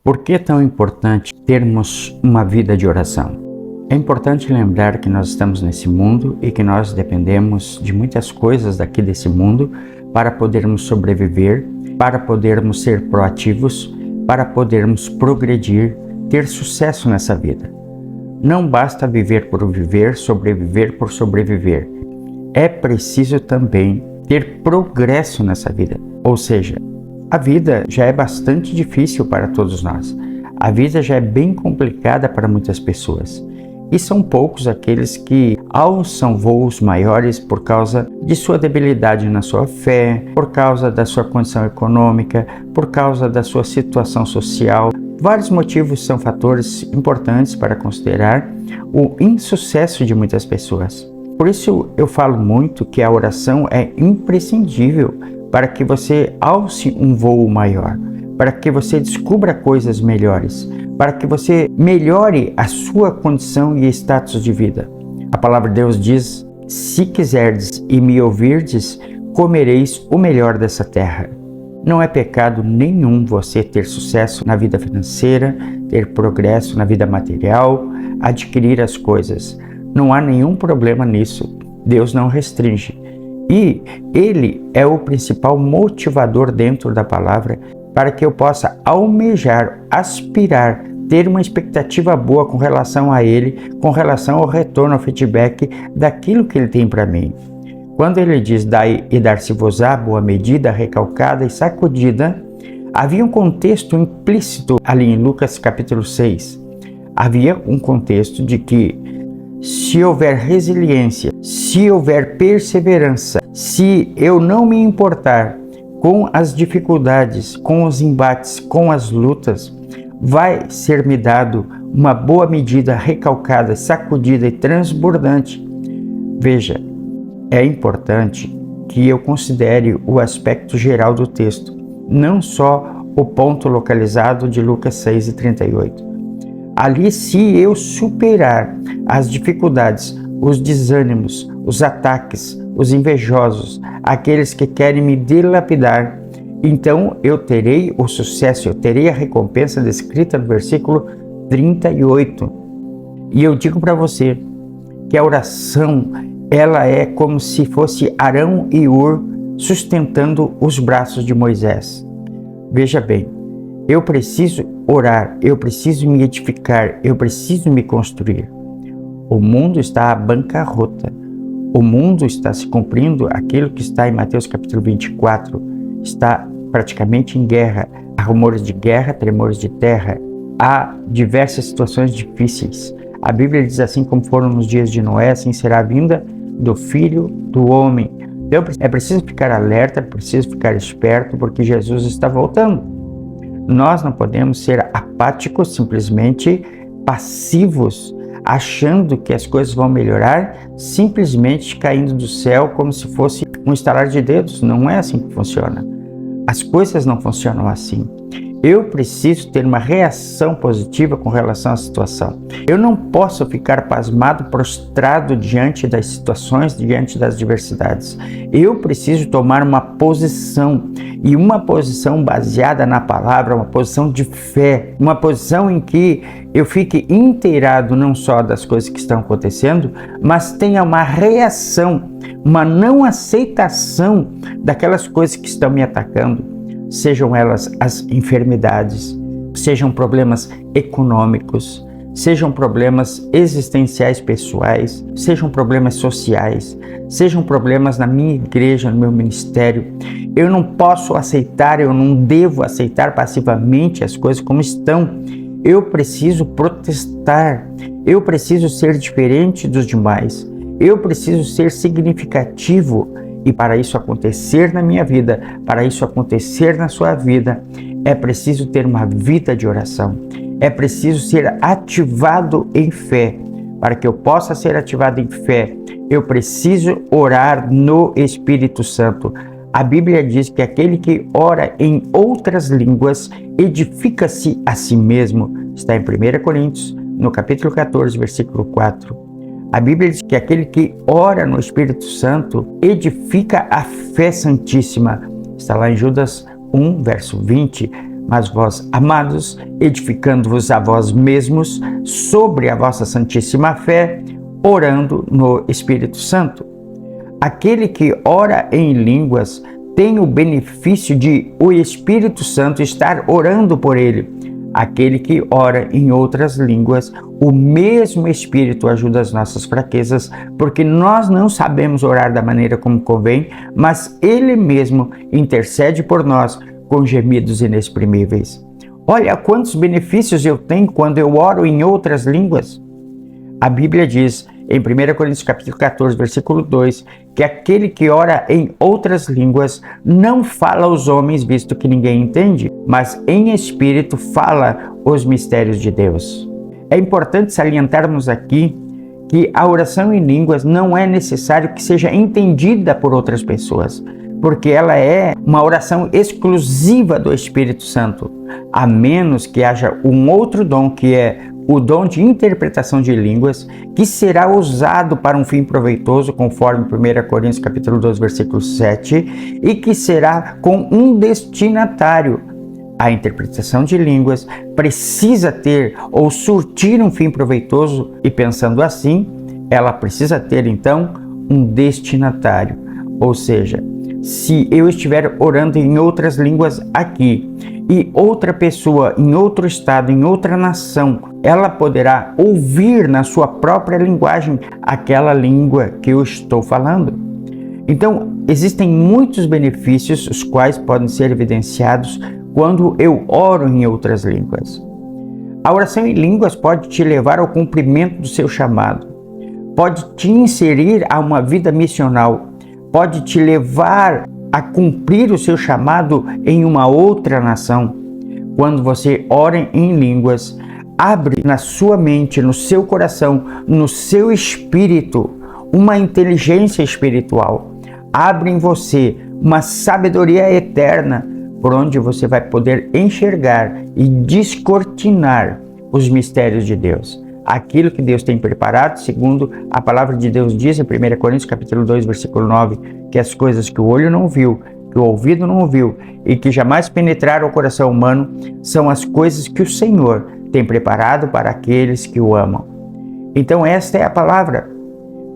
Por que é tão importante termos uma vida de oração? É importante lembrar que nós estamos nesse mundo e que nós dependemos de muitas coisas daqui desse mundo para podermos sobreviver, para podermos ser proativos, para podermos progredir, ter sucesso nessa vida. Não basta viver por viver, sobreviver por sobreviver. É preciso também ter progresso nessa vida. Ou seja, a vida já é bastante difícil para todos nós. A vida já é bem complicada para muitas pessoas. E são poucos aqueles que alçam voos maiores por causa de sua debilidade na sua fé, por causa da sua condição econômica, por causa da sua situação social. Vários motivos são fatores importantes para considerar o insucesso de muitas pessoas. Por isso eu falo muito que a oração é imprescindível para que você alce um voo maior, para que você descubra coisas melhores, para que você melhore a sua condição e status de vida. A palavra de Deus diz: se quiserdes e me ouvirdes, comereis o melhor dessa terra. Não é pecado nenhum você ter sucesso na vida financeira, ter progresso na vida material, adquirir as coisas. Não há nenhum problema nisso. Deus não restringe. E Ele é o principal motivador dentro da palavra para que eu possa almejar, aspirar, ter uma expectativa boa com relação a Ele, com relação ao retorno, ao feedback daquilo que Ele tem para mim. Quando Ele diz: dai e dar-se-vos-á, boa medida, recalcada e sacudida, havia um contexto implícito ali em Lucas capítulo 6. Havia um contexto de que se houver resiliência, se houver perseverança, se eu não me importar com as dificuldades, com os embates, com as lutas, vai ser me dado uma boa medida recalcada, sacudida e transbordante. Veja, é importante que eu considere o aspecto geral do texto, não só o ponto localizado de Lucas 6:38. Ali, se eu superar as dificuldades, os desânimos, os ataques, os invejosos, aqueles que querem me dilapidar, então eu terei o sucesso, eu terei a recompensa descrita no versículo 38. E eu digo para você que a oração, ela é como se fosse Arão e Hur sustentando os braços de Moisés. Veja bem, eu preciso orar, eu preciso me edificar, eu preciso me construir. O mundo está à bancarrota. O mundo está se cumprindo aquilo que está em Mateus capítulo 24. Está praticamente em guerra. Há rumores de guerra, tremores de terra. Há diversas situações difíceis. A Bíblia diz: assim como foram nos dias de Noé, assim será a vinda do Filho do Homem. Então é preciso ficar alerta, é preciso ficar esperto, porque Jesus está voltando. Nós não podemos ser apáticos, simplesmente passivos, achando que as coisas vão melhorar, simplesmente caindo do céu como se fosse um estalar de dedos. Não é assim que funciona. As coisas não funcionam assim. Eu preciso ter uma reação positiva com relação à situação. Eu não posso ficar pasmado, prostrado diante das situações, diante das diversidades. Eu preciso tomar uma posição, e uma posição baseada na palavra, uma posição de fé, uma posição em que eu fique inteirado não só das coisas que estão acontecendo, mas tenha uma reação, uma não aceitação daquelas coisas que estão me atacando. Sejam elas as enfermidades, sejam problemas econômicos, sejam problemas existenciais pessoais, sejam problemas sociais, sejam problemas na minha igreja, no meu ministério. Eu não posso aceitar, eu não devo aceitar passivamente as coisas como estão. Eu preciso protestar, eu preciso ser diferente dos demais, eu preciso ser significativo. E para isso acontecer na minha vida, para isso acontecer na sua vida, é preciso ter uma vida de oração. É preciso ser ativado em fé. Para que eu possa ser ativado em fé, eu preciso orar no Espírito Santo. A Bíblia diz que aquele que ora em outras línguas edifica-se a si mesmo. Está em 1 Coríntios, no capítulo 14, versículo 4. A Bíblia diz que aquele que ora no Espírito Santo edifica a fé santíssima. Está lá em Judas 1, verso 20. Mas vós, amados, edificando-vos a vós mesmos sobre a vossa santíssima fé, orando no Espírito Santo. Aquele que ora em línguas tem o benefício de o Espírito Santo estar orando por ele. Aquele que ora em outras línguas, o mesmo Espírito ajuda as nossas fraquezas, porque nós não sabemos orar da maneira como convém, mas Ele mesmo intercede por nós com gemidos inexprimíveis. Olha quantos benefícios eu tenho quando eu oro em outras línguas. A Bíblia diz em 1 Coríntios capítulo 14, versículo 2, que aquele que ora em outras línguas não fala aos homens, visto que ninguém entende, mas em espírito fala os mistérios de Deus. É importante salientarmos aqui que a oração em línguas não é necessário que seja entendida por outras pessoas, porque ela é uma oração exclusiva do Espírito Santo, a menos que haja um outro dom, que é o dom de interpretação de línguas, que será usado para um fim proveitoso, conforme 1 Coríntios capítulo 12, versículo 7, e que será com um destinatário. A interpretação de línguas precisa ter ou surtir um fim proveitoso, e pensando assim, ela precisa ter então um destinatário. Ou seja, se eu estiver orando em outras línguas aqui e outra pessoa em outro estado, em outra nação, ela poderá ouvir na sua própria linguagem aquela língua que eu estou falando. Então, existem muitos benefícios, os quais podem ser evidenciados quando eu oro em outras línguas. A oração em línguas pode te levar ao cumprimento do seu chamado, pode te inserir a uma vida missional, pode te levar a cumprir o seu chamado em uma outra nação. Quando você ora em línguas, abre na sua mente, no seu coração, no seu espírito, uma inteligência espiritual. Abre em você uma sabedoria eterna, por onde você vai poder enxergar e descortinar os mistérios de Deus. Aquilo que Deus tem preparado, segundo a palavra de Deus diz em 1 Coríntios capítulo 2, versículo 9, que as coisas que o olho não viu, que o ouvido não ouviu e que jamais penetraram o coração humano, são as coisas que o Senhor tem preparado para aqueles que o amam. Então esta é a palavra.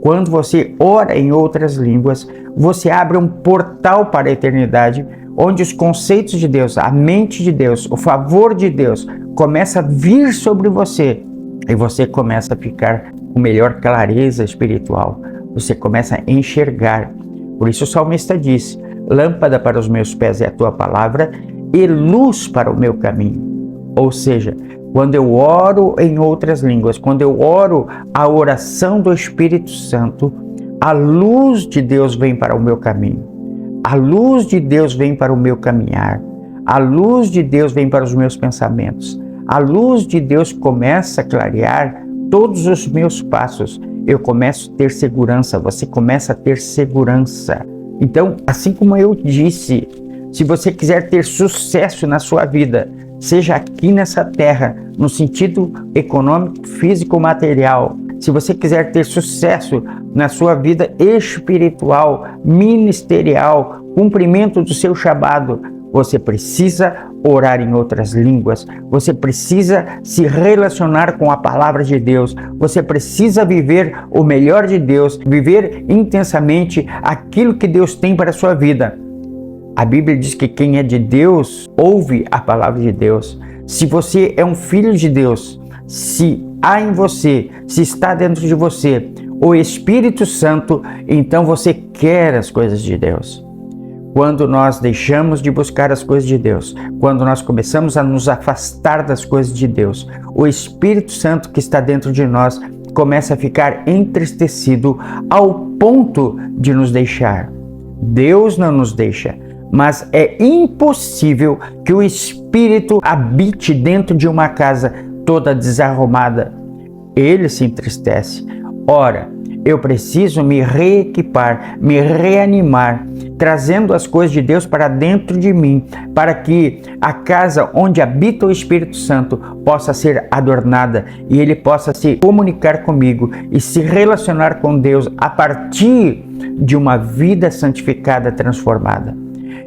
Quando você ora em outras línguas, você abre um portal para a eternidade, onde os conceitos de Deus, a mente de Deus, o favor de Deus começa a vir sobre você. E você começa a ficar com melhor clareza espiritual. Você começa a enxergar. Por isso o salmista diz: lâmpada para os meus pés é a tua palavra e luz para o meu caminho. Ou seja, quando eu oro em outras línguas, quando eu oro a oração do Espírito Santo, a luz de Deus vem para o meu caminho. A luz de Deus vem para o meu caminhar. A luz de Deus vem para os meus pensamentos. A luz de Deus começa a clarear todos os meus passos. Eu começo a ter segurança, você começa a ter segurança. Então, assim como eu disse, se você quiser ter sucesso na sua vida, seja aqui nessa terra, no sentido econômico, físico, material, se você quiser ter sucesso na sua vida espiritual, ministerial, cumprimento do seu chamado, você precisa orar em outras línguas, você precisa se relacionar com a palavra de Deus, você precisa viver o melhor de Deus, viver intensamente aquilo que Deus tem para a sua vida. A Bíblia diz que quem é de Deus ouve a palavra de Deus. Se você é um filho de Deus, se há em você, se está dentro de você o Espírito Santo, então você quer as coisas de Deus. Quando nós deixamos de buscar as coisas de Deus, quando nós começamos a nos afastar das coisas de Deus, o Espírito Santo que está dentro de nós começa a ficar entristecido ao ponto de nos deixar. Deus não nos deixa, mas é impossível que o Espírito habite dentro de uma casa toda desarrumada. Ele se entristece. Ora, eu preciso me reequipar, me reanimar, trazendo as coisas de Deus para dentro de mim, para que a casa onde habita o Espírito Santo possa ser adornada e ele possa se comunicar comigo e se relacionar com Deus a partir de uma vida santificada, transformada.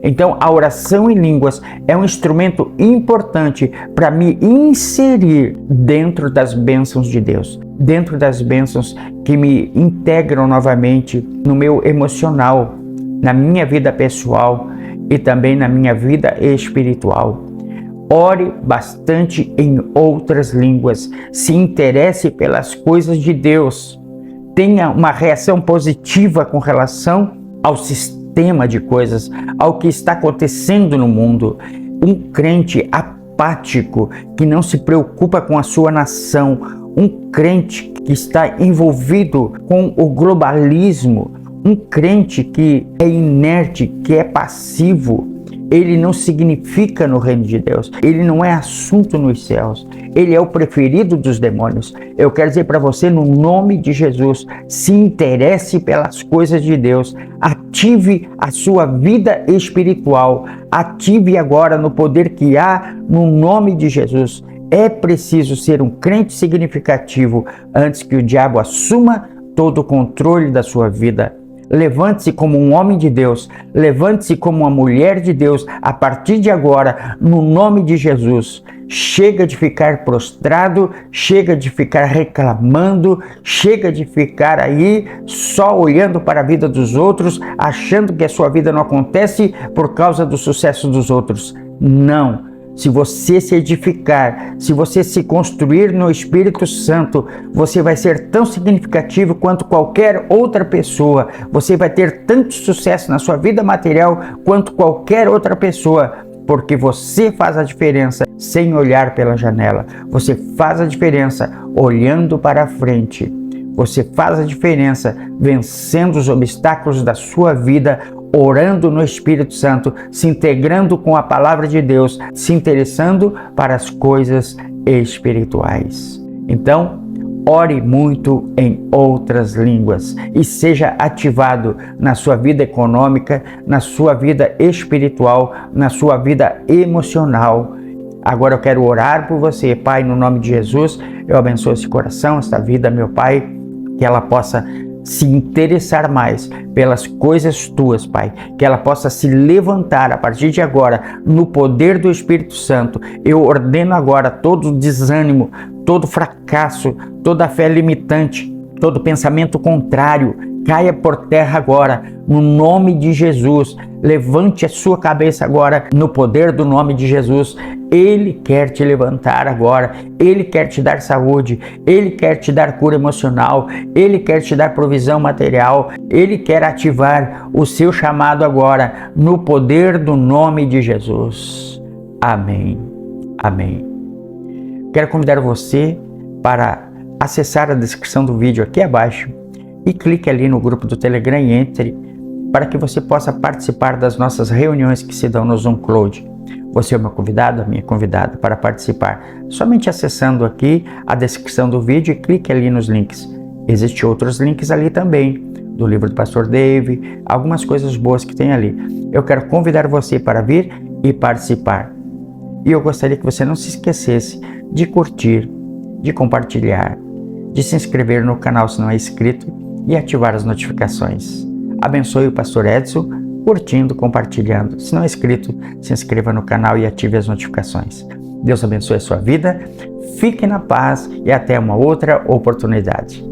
Então, a oração em línguas é um instrumento importante para me inserir dentro das bênçãos de Deus, dentro das bênçãos que me integram novamente no meu emocional, na minha vida pessoal e também na minha vida espiritual. Ore bastante em outras línguas, se interesse pelas coisas de Deus, tenha uma reação positiva com relação ao sistema de coisas, ao que está acontecendo no mundo. Um crente apático, que não se preocupa com a sua nação, um crente que está envolvido com o globalismo, um crente que é inerte, que é passivo, ele não significa no reino de Deus, ele não é assunto nos céus, ele é o preferido dos demônios. Eu quero dizer para você, no nome de Jesus, se interesse pelas coisas de Deus, ative a sua vida espiritual, ative agora no poder que há no nome de Jesus. É preciso ser um crente significativo antes que o diabo assuma todo o controle da sua vida. Levante-se como um homem de Deus, levante-se como uma mulher de Deus a partir de agora, no nome de Jesus. Chega de ficar prostrado, chega de ficar reclamando, chega de ficar aí só olhando para a vida dos outros, achando que a sua vida não acontece por causa do sucesso dos outros. Não. Se você se edificar, se você se construir no Espírito Santo, você vai ser tão significativo quanto qualquer outra pessoa. Você vai ter tanto sucesso na sua vida material quanto qualquer outra pessoa, porque você faz a diferença sem olhar pela janela. Você faz a diferença olhando para a frente. Você faz a diferença vencendo os obstáculos da sua vida, orando no Espírito Santo, se integrando com a palavra de Deus, se interessando para as coisas espirituais. Então, ore muito em outras línguas e seja ativado na sua vida econômica, na sua vida espiritual, na sua vida emocional. Agora eu quero orar por você, Pai, no nome de Jesus. Eu abençoo esse coração, esta vida, meu Pai, que ela possa se interessar mais pelas coisas tuas, Pai, que ela possa se levantar a partir de agora no poder do Espírito Santo. Eu ordeno agora todo desânimo, todo fracasso, toda fé limitante, todo pensamento contrário, caia por terra agora, no nome de Jesus. Levante a sua cabeça agora, no poder do nome de Jesus. Ele quer te levantar agora, Ele quer te dar saúde, Ele quer te dar cura emocional, Ele quer te dar provisão material, Ele quer ativar o seu chamado agora, no poder do nome de Jesus. Amém. Amém. Quero convidar você para acessar a descrição do vídeo aqui abaixo e clique ali no grupo do Telegram e entre para que você possa participar das nossas reuniões que se dão no Zoom Cloud. Você é o meu convidado, a minha convidada para participar. Somente acessando aqui a descrição do vídeo e clique ali nos links. Existem outros links ali também, do livro do Pastor Dave, algumas coisas boas que tem ali. Eu quero convidar você para vir e participar. E eu gostaria que você não se esquecesse de curtir, de compartilhar, de se inscrever no canal se não é inscrito e ativar as notificações. Abençoe o Pastor Edson, curtindo, compartilhando. Se não é inscrito, se inscreva no canal e ative as notificações. Deus abençoe a sua vida, fique na paz e até uma outra oportunidade.